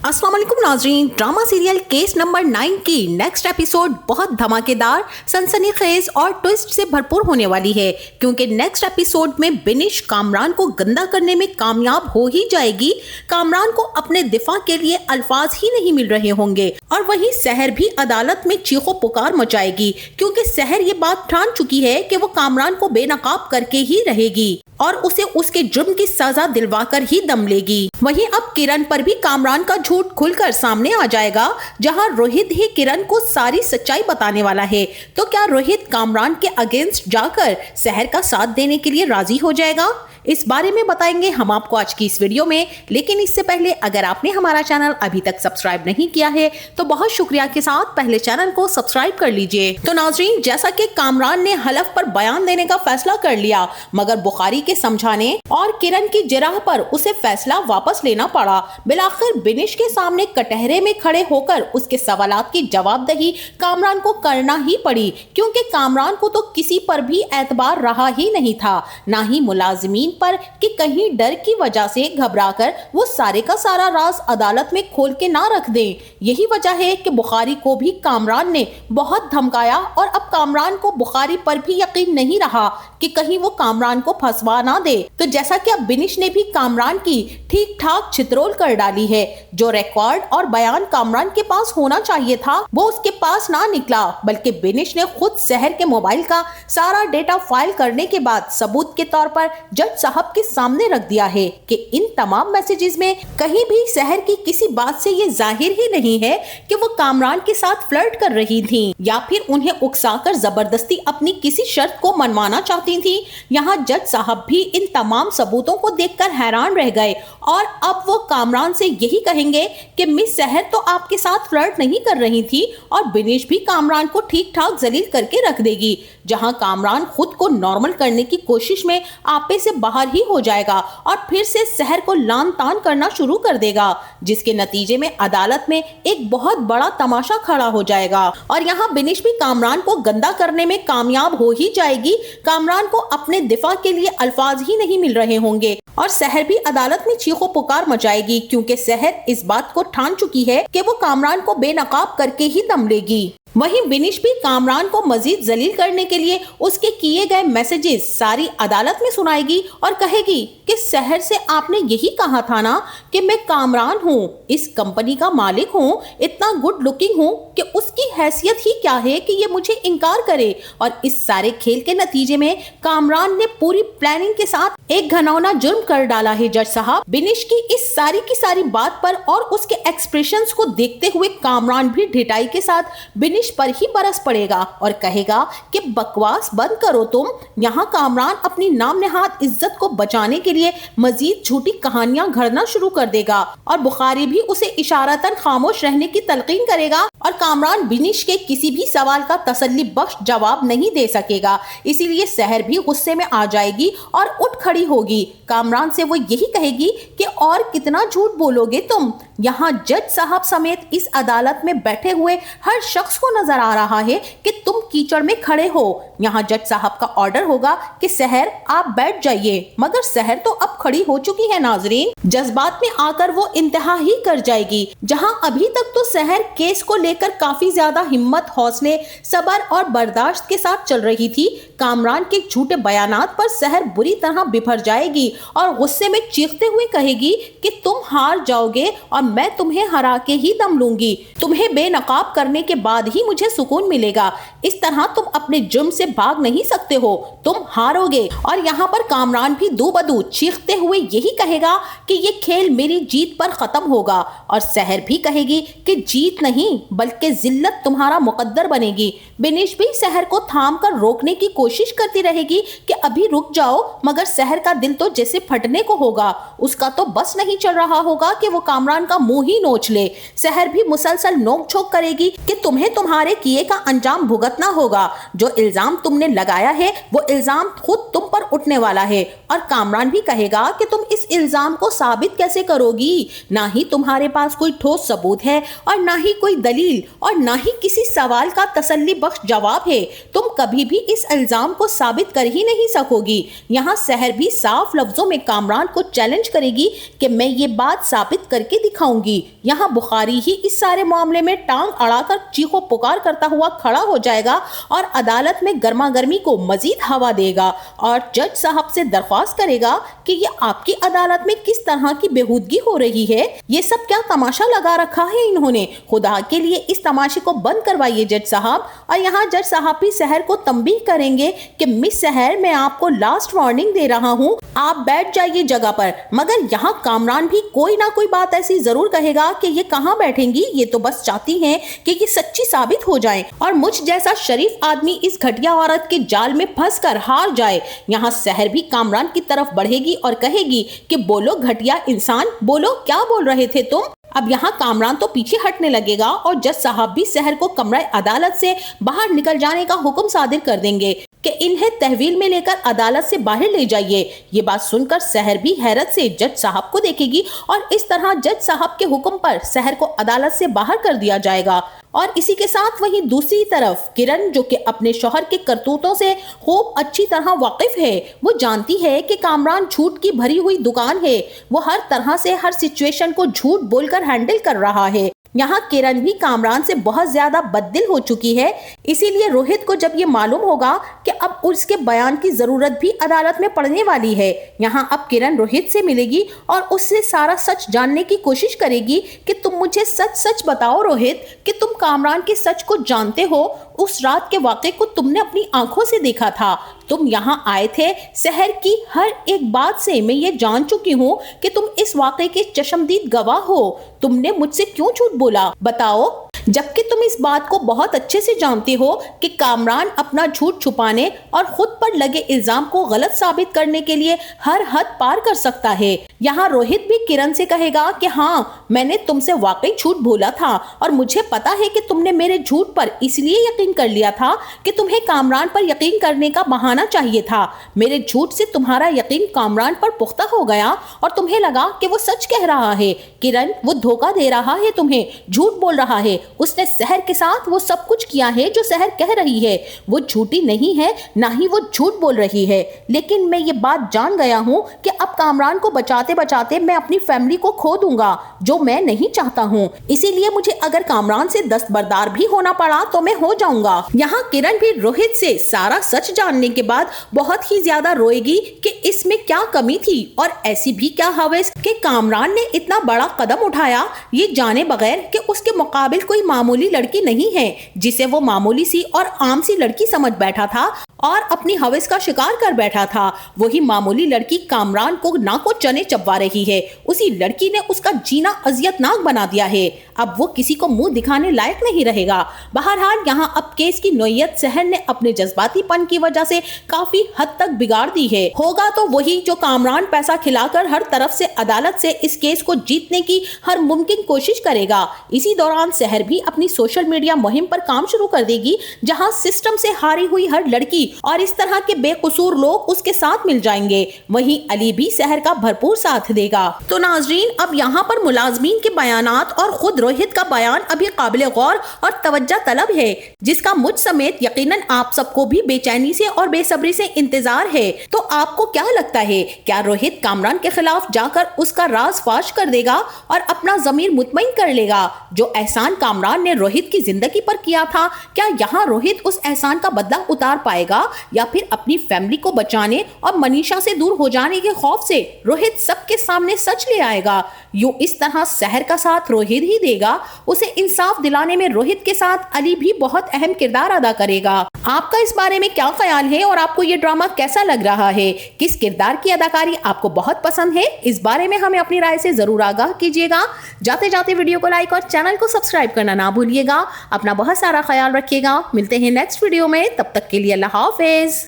अस्सलाम वालेकुम नाज़रीन, ड्रामा सीरियल केस नंबर 9 की नेक्स्ट एपिसोड बहुत धमाकेदार, सनसनीखेज और ट्विस्ट से भरपूर होने वाली है, क्योंकि नेक्स्ट एपिसोड में बिनिश कामरान को गंदा करने में कामयाब हो ही जाएगी। कामरान को अपने दिफा के लिए अल्फाज ही नहीं मिल रहे होंगे और वहीं सहर भी अदालत में चीखो पुकार मचाएगी, क्योंकि सहर ये बात ठान चुकी है कि वो कामरान को बेनकाब करके ही रहेगी और उसे उसके जुर्म की सजा दिलवाकर ही दम लेगी। वहीं अब किरण पर भी कामरान का झूठ खुलकर सामने आ जाएगा, जहां रोहित ही किरण को सारी सच्चाई बताने वाला है। तो क्या रोहित कामरान के अगेंस्ट जाकर सहर का साथ देने के लिए राजी हो जाएगा? इस बारे में बताएंगे हम आपको आज की इस वीडियो में। लेकिन इससे पहले अगर आपने हमारा चैनल अभी तक सब्सक्राइब नहीं किया है तो बहुत शुक्रिया के साथ पहले चैनल को सब्सक्राइब कर लीजिए। तो नाजरीन, जैसा कि कामरान ने हलफ पर बयान देने का फैसला कर लिया, मगर बुखारी के समझाने और किरण की जिराह पर उसे फैसला वापस लेना पड़ा। बिलाखिर बिनिश के सामने कटहरे में खड़े होकर उसके सवालात की जवाबदही कामरान को करना ही पड़ी, क्योंकि कामरान को तो किसी पर भी एतबार रहा ही नहीं था, ना ही मुलाजिमीन पर कि कहीं डर की वजह से घबराकर वो सारे का सारा राज अदालत में खोल के ना रख दें। यही वजह है कि बुखारी को भी कामरान ने बहुत धमकाया और अब कामरान को बुखारी पर भी यकीन नहीं रहा कि कहीं वो कामरान को फंसवा ना दे। तो जैसा कि अब बिनिश ने भी कामरान की ठीक ठाक छितरोल कर डाली है। जो रिकॉर्ड और बयान कामरान के पास होना चाहिए था वो उसके पास ना निकला, बल्कि बिनिश ने खुद सहर के मोबाइल का सारा डेटा फाइल करने के बाद सबूत के तौर पर जज साहब के सामने रख दिया है कि इन तमाम मैसेजेस में कहीं भी सहर की किसी बात से ये जाहिर ही नहीं है कि वो कामरान के साथ फ्लर्ट कर रही थी या फिर उन्हें उकसाकर जबरदस्ती अपनी किसी शर्त को मनवाना चाहती थी। यहाँ जज साहब भी इन तमाम सबूतों को देखकर हैरान रह गए और अब वो कामरान से यही कहेंगे कि मिस सहर तो आपके साथ फ्लर्ट नहीं कर रही थी और बिनिश भी कामरान को ठीक ठाक जलील करके रख देगी। जहाँ कामरान खुद को नॉर्मल करने की कोशिश में आपे से बाहर ही हो जाएगा और फिर से सहर को लान तान करना शुरू कर देगा, जिसके नतीजे में अदालत में एक बहुत बड़ा तमाशा खड़ा हो जाएगा। और यहाँ बिनिश भी कामरान को गंदा करने में कामयाब हो ही जाएगी। कामरान को अपने दिफा के लिए अल्फाज ही नहीं मिल रहे होंगे और सहर भी अदालत में चीखो पुकार मचाएगी, क्योंकि सहर इस बात को ठान चुकी है कि वो कामरान को बेनकाब करके ही दम लेगी। वहीं बिनिश भी कामरान को मजीद जलील करने के लिए उसके किए गए मैसेजेस सारी अदालत में सुनाएगी और कहेगी कि सहर से आपने यही कहा था ना कि मैं कामरान हूँ, इस कंपनी का मालिक हूँ, इतना गुड लुकिंग हूँ कि उसकी हैसियत ही क्या है कि ये मुझे इनकार करे। और इस सारे खेल के नतीजे में कामरान ने पूरी प्लानिंग के साथ एक घनौना जुर्म कर डाला है। जज साहब, बिनिश की इस सारी की सारी बात पर और उसके एक्सप्रेशंस को देखते हुए कामरान भी ढिठाई के साथ बिनिश पर ही बरस पड़ेगा और कहेगा कि बकवास बंद करो तुम। यहाँ कामरान अपनी नाम नेहाद इज्जत को बचाने के लिए मजीद झूठी कहानियां घड़ना शुरू कर देगा और बुखारी भी उसे इशारतन खामोश रहने की तलकीन करेगा और कामरान बिनिश के किसी भी सवाल का तसल्ली बख्श जवाब नहीं दे सकेगा। इसीलिए सहर भी गुस्से में आ जाएगी और उठ खड़ी होगी। कामरान से वो यही कहेगी कि और कितना झूठ बोलोगे तुम। यहाँ जज साहब समेत इस अदालत में बैठे हुए हर शख्स को नजर आ रहा है कि तुम कीचड़ में खड़े हो। यहाँ जज साहब का ऑर्डर होगा कि सहर आप बैठ जाइए, मगर सहर तो अब खड़ी हो चुकी है। नाजरीन, जज्बात में आकर वो इंतहा ही कर जाएगी। जहाँ अभी तक तो सहर केस को लेकर काफी ज्यादा हिम्मत, हौसले, सब्र और बर्दाश्त के साथ चल रही थी, कामरान के झूठे बयानात पर सहर बुरी तरह बिफर जाएगी और गुस्से में चीखते हुए कहेगी कि तुम हार जाओगे और मैं तुम्हें हरा के ही दम लूंगी। तुम्हें बेनकाब करने के बाद ही मुझे सुकून मिलेगा। इस तरह तुम अपने जुर्म से भाग नहीं सकते हो, तुम हारोगे। और यहाँ पर कामरान भी दो बदू चीखते हुए यही कहेगा कि ये खेल मेरी जीत पर खत्म होगा और सहर भी कहेगी कि जीत नहीं बल्कि जिल्लत तुम्हारा मुकद्दर बनेगी। बिनिश भी सहर को थाम कर रोकने की कोशिश करती रहेगी कि अभी रुक जाओ, मगर सहर का दिल तो जैसे फटने को होगा। उसका तो बस नहीं चल रहा होगा कि वो कामरान का मुंह ही नोच ले। सहर भी मुसलसल नोक झोंक करेगी कि तुम्हें तुम्हारे किए का अंजाम भुगतना होगा। जो इल्जाम तुमने लगाया है वो इल्जाम खुद तुम पर उठने वाला है। और कामरान भी कहेगा कि तुम इस इल्जाम को साबित कैसे करोगी? ना ही तुम्हारे पास कोई ठोस सबूत है और ना ही कोई दलील दलील और ना ही किसी सवाल का तसल्ली बख्श जवाब है। तुम कभी भी इस इल्जाम को साबित कर ही नहीं सकोगी। यहाँ सहर भी साफ लफ्जों में कामरान को चैलेंज करेगी कि मैं ये बात साबित करके दिखाऊंगी। यहाँ बुखारी ही इस सारे मामले में टांग अड़ाकर चीखो पुकार करता हुआ खड़ा हो जाएगा और अदालत में गर्मा गर्मी को मजीद हवा देगा और जज साहब से दरख्वास्त करेगा कि ये आपकी अदालत में किस तरह की बेहूदगी हो रही है, ये सब क्या तमाशा लगा रखा है इन्होंने, खुदा के लिए इस तमाशे को बंद करवाइए जज साहब। और यहाँ जज साहब भी सहर को तंबीह करेंगे कि मिस सहर, मैं आपको लास्ट वार्निंग दे रहा हूँ, आप बैठ जाइए जगह पर। मगर यहाँ कामरान भी कोई ना कोई बात ऐसी जरूर कहेगा कि ये कहाँ बैठेंगी, ये तो बस चाहती हैं कि ये सच्ची साबित हो जाए और मुझ जैसा शरीफ आदमी इस घटिया औरत के जाल में फंसकर हार जाए। यहाँ सहर भी कामरान की तरफ बढ़ेगी और कहेगी कि बोलो घटिया इंसान, बोलो क्या बोल रहे थे तुम। अब यहाँ कामरान तो पीछे हटने लगेगा और जज साहब भी सहर को कमरा अदालत से बाहर निकल जाने का हुक्म सादिर कर देंगे कि इन्हें तहवील में लेकर अदालत से बाहर ले जाइए। ये बात सुनकर सहर भी हैरत से जज साहब को देखेगी और इस तरह जज साहब के हुक्म पर सहर को अदालत से बाहर कर दिया जाएगा। और इसी के साथ वहीं दूसरी तरफ किरण, जो कि अपने शौहर के करतूतों से खूब अच्छी तरह वाकिफ है, वो जानती है कि कामरान झूठ की भरी हुई दुकान है। वो हर तरह से हर सिचुएशन को झूठ बोलकर हैंडल कर रहा है। यहाँ किरण भी कामरान से बहुत ज्यादा बददिल हो चुकी है। इसीलिए रोहित को जब ये मालूम होगा कि अब उसके बयान की जरूरत भी अदालत में पड़ने वाली है, यहाँ अब किरण रोहित से मिलेगी और उससे सारा सच जानने की कोशिश करेगी कि तुम मुझे सच सच बताओ रोहित, कि तुम कामरान के सच को जानते हो। उस रात के वाक़े को तुमने अपनी आंखों से देखा था, तुम यहाँ आए थे। शहर की हर एक बात से मैं ये जान चुकी हूँ कि तुम इस वाक़े के चश्मदीद गवाह हो। तुमने मुझसे क्यों झूठ बोला, बताओ, जबकि तुम इस बात को बहुत अच्छे से जानते हो कि कामरान अपना झूठ छुपाने और खुद पर लगे इल्जाम को गलत साबित करने के लिए हर हद पार कर सकता है। यहाँ रोहित भी किरण से कहेगा कि हाँ, मैंने तुमसे वाकई झूठ बोला था और मुझे पता है कि तुमने मेरे झूठ पर इसलिए यकीन कर लिया था कि तुम्हें कामरान पर यकीन करने का बहाना चाहिए था। मेरे झूठ से तुम्हारा यकीन कामरान पर पुख्ता हो गया और तुम्हें लगा कि वो सच कह रहा है। किरण, वो धोखा दे रहा है तुम्हें, झूठ बोल रहा है। उसने सहर के साथ वो सब कुछ किया है जो सहर कह रही है। वो झूठी नहीं है, ना ही वो झूठ बोल रही है। लेकिन मैं ये बात जान गया हूँ कि अब कामरान को बचाते बचाते मैं अपनी फैमिली को खो दूंगा, जो मैं नहीं चाहता हूँ। इसीलिए मुझे अगर कामरान से दस्तबरदार भी होना पड़ा तो मैं हो जाऊंगा। यहाँ किरण भी रोहित से सारा सच जानने के बाद बहुत ही ज्यादा रोएगी कि इसमें क्या कमी थी और ऐसी भी क्या हवस कि कामरान ने इतना बड़ा कदम उठाया, ये जाने बगैर कि उसके मुकाबिल कोई मामूली लड़की नहीं है, जिसे वो मामूली सी और आम सी लड़की समझ बैठा था और अपनी हवस का शिकार कर बैठा था। वही मामूली लड़की कामरान को नाको चने चबवा रही है। उसी लड़की ने उसका जीना अजियतनाक बना दिया है। अब वो किसी को मुंह दिखाने लायक नहीं रहेगा। बहरहाल यहाँ अब केस की नोयत सहर ने अपने जज्बातीपन की वजह से काफी हद तक बिगाड़ दी है। होगा तो वही जो कामरान पैसा खिलाकर हर तरफ से अदालत से इस केस को जीतने की हर मुमकिन कोशिश करेगा। इसी दौरान सहर भी अपनी सोशल मीडिया मुहिम पर काम शुरू कर देगी, जहाँ सिस्टम से हारी हुई हर लड़की और इस तरह के बेकसूर लोग उसके साथ मिल जाएंगे। वहीं अली भी सहर का भरपूर साथ देगा। तो नाजरीन, अब यहाँ पर मुलाजमीन के बयानात और खुद रोहित का बयान अभी काबिल गौर और तवज्जो तलब है, जिसका मुझ समेत यकीनन आप सबको भी बेचैनी से और बेसब्री से इंतजार है। तो आपको क्या लगता है, क्या रोहित कामरान के खिलाफ जाकर उसका राज फाश कर देगा और अपना जमीर मुतमईन कर लेगा? जो एहसान कामरान ने रोहित की जिंदगी पर किया था, क्या यहाँ रोहित उस एहसान का बदला उतार पाएगा, या फिर अपनी फैमिली को बचाने और मनीषा से दूर हो जाने के खौफ से रोहित सबके सामने सच ले आएगा? यूं इस तरह सहर का साथ रोहित ही देगा। उसे इंसाफ दिलाने में रोहित के साथ अली भी बहुत अहम किरदार अदा करेगा। आपका इस बारे में क्या ख्याल है और आपको ये ड्रामा कैसा लग रहा है? किस किरदार की अदाकारी आपको बहुत पसंद है? इस बारे में हमें अपनी राय से जरूर आगाह कीजिएगा। जाते जाते वीडियो को लाइक और चैनल को सब्सक्राइब करना ना भूलिएगा। अपना बहुत सारा ख्याल रखिएगा। मिलते हैं नेक्स्ट वीडियो में, तब तक के लिए अल्लाह हाफिज।